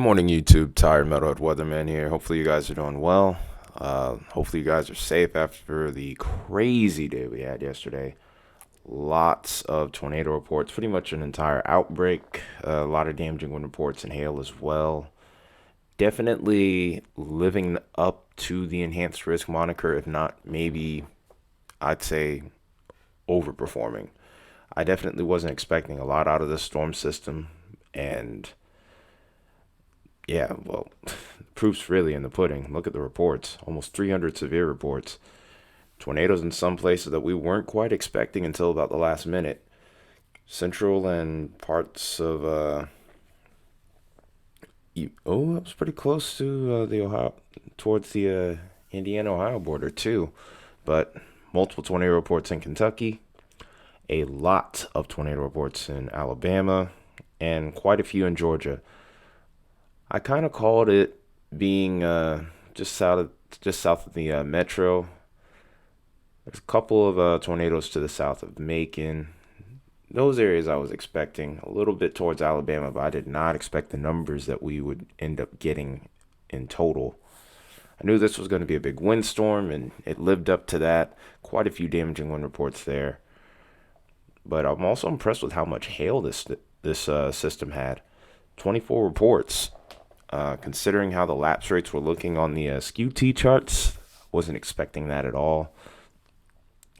morning, YouTube. Tired Metalhead Weatherman here. Hopefully, you guys are doing well. Hopefully, you guys are safe after the crazy day we had yesterday. Lots of tornado reports, pretty much an entire outbreak. A lot of damaging wind reports and hail as well. Definitely living up to the enhanced risk moniker, if not maybe, I'd say, overperforming. I definitely wasn't expecting a lot out of this storm system, and yeah, well, proof's really in the pudding. Look at the reports. Almost 300 severe reports. Tornadoes in some places that we weren't quite expecting until about the last minute. Central and parts of that was pretty close to the Ohio, towards the Indiana-Ohio border too. But multiple tornado reports in Kentucky, a lot of tornado reports in Alabama, and quite a few in Georgia. I kind of called it being just south of the metro. There's a couple of tornadoes to the south of Macon. Those areas I was expecting a little bit towards Alabama, but I did not expect the numbers that we would end up getting in total. I knew this was going to be a big windstorm, and it lived up to that. Quite a few damaging wind reports there. But I'm also impressed with how much hail this system had. 24 reports. Considering how the lapse rates were looking on the SKU-T charts, wasn't expecting that at all.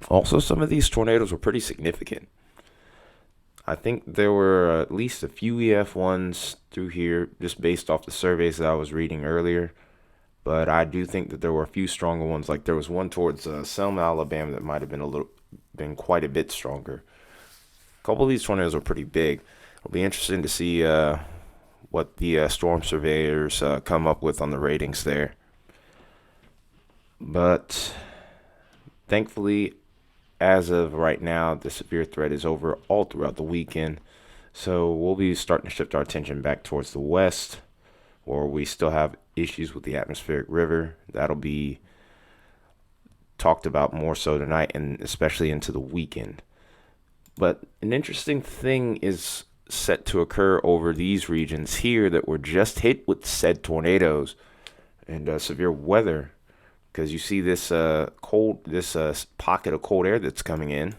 Also, some of these tornadoes were pretty significant. I think there were at least a few EF1s through here, just based off the surveys that I was reading earlier. But I do think that there were a few stronger ones. Like there was one towards Selma, Alabama, that might have been quite a bit stronger. A couple of these tornadoes were pretty big. It'll be interesting to see what the storm surveyors come up with on the ratings there. But thankfully, as of right now, the severe threat is over all throughout the weekend. So we'll be starting to shift our attention back towards the west, where we still have issues with the atmospheric river. That'll be talked about more so tonight, and especially into the weekend. But an interesting thing is set to occur over these regions here that were just hit with said tornadoes and severe weather, because you see this pocket of cold air that's coming in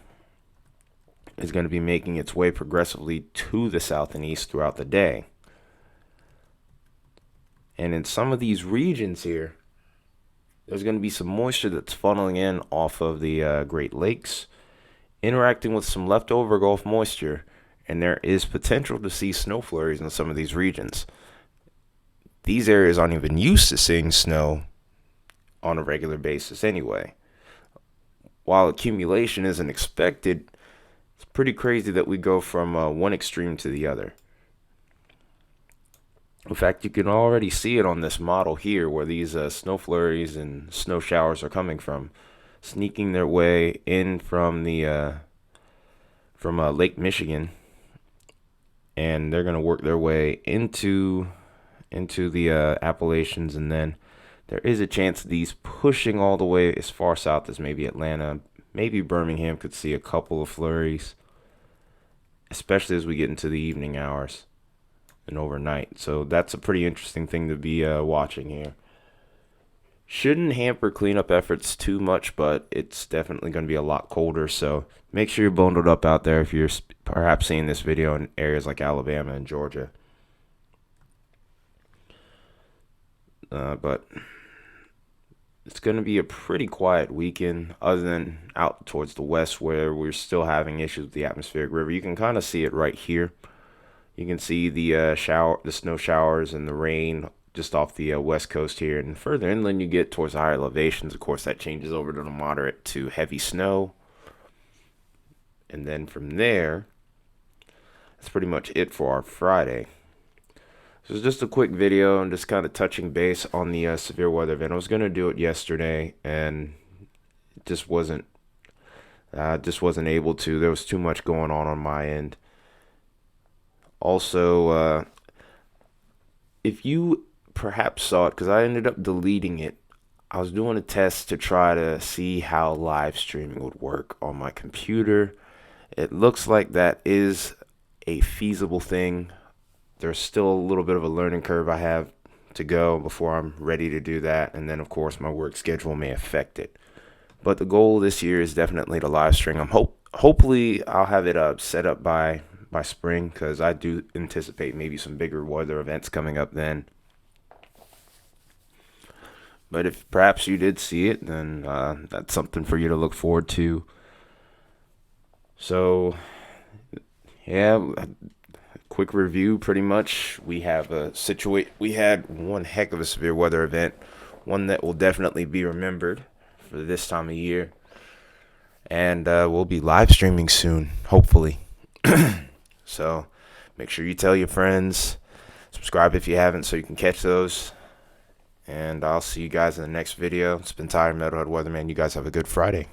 is going to be making its way progressively to the south and east throughout the day. And in some of these regions here, there's going to be some moisture that's funneling in off of the Great Lakes, interacting with some leftover Gulf moisture, and there is potential to see snow flurries in some of these regions. These areas aren't even used to seeing snow on a regular basis anyway. While accumulation isn't expected, it's pretty crazy that we go from one extreme to the other. In fact, you can already see it on this model here where these snow flurries and snow showers are coming from, sneaking their way in from Lake Michigan, and they're going to work their way into the Appalachians, and then there is a chance of these pushing all the way as far south as maybe Atlanta. Maybe Birmingham could see a couple of flurries, especially as we get into the evening hours and overnight. So that's a pretty interesting thing to be watching here. Shouldn't hamper cleanup efforts too much, but it's definitely going to be a lot colder. So make sure you're bundled up out there if you're perhaps seeing this video in areas like Alabama and Georgia. But it's going to be a pretty quiet weekend, other than out towards the west where we're still having issues with the atmospheric river. You can kind of see it right here. You can see the snow showers and the rain just off the west coast here. And further inland you get towards higher elevations, of course, that changes over to the moderate to heavy snow. And then from there, that's pretty much it for our Friday. So it's just a quick video and just kind of touching base on the severe weather event. I was going to do it yesterday, and just wasn't able to. There was too much going on my end. Also, if you perhaps saw it, because I ended up deleting it, I was doing a test to try to see how live streaming would work on my computer. It looks like that is a feasible thing. there's still a little bit of a learning curve I have to go before I'm ready to do that. And then, of course, my work schedule may affect it. But the goal this year is definitely to live stream. Hopefully I'll have it set up by spring, because I do anticipate maybe some bigger weather events coming up then. But if perhaps you did see it, then that's something for you to look forward to. So yeah, quick review. Pretty much, we have we had one heck of a severe weather event, one that will definitely be remembered for this time of year, and we'll be live streaming soon, hopefully. So make sure you tell your friends, subscribe if you haven't, so you can catch those. And I'll see you guys in the next video. It's been Tired Metalhead Weatherman. You guys have a good Friday.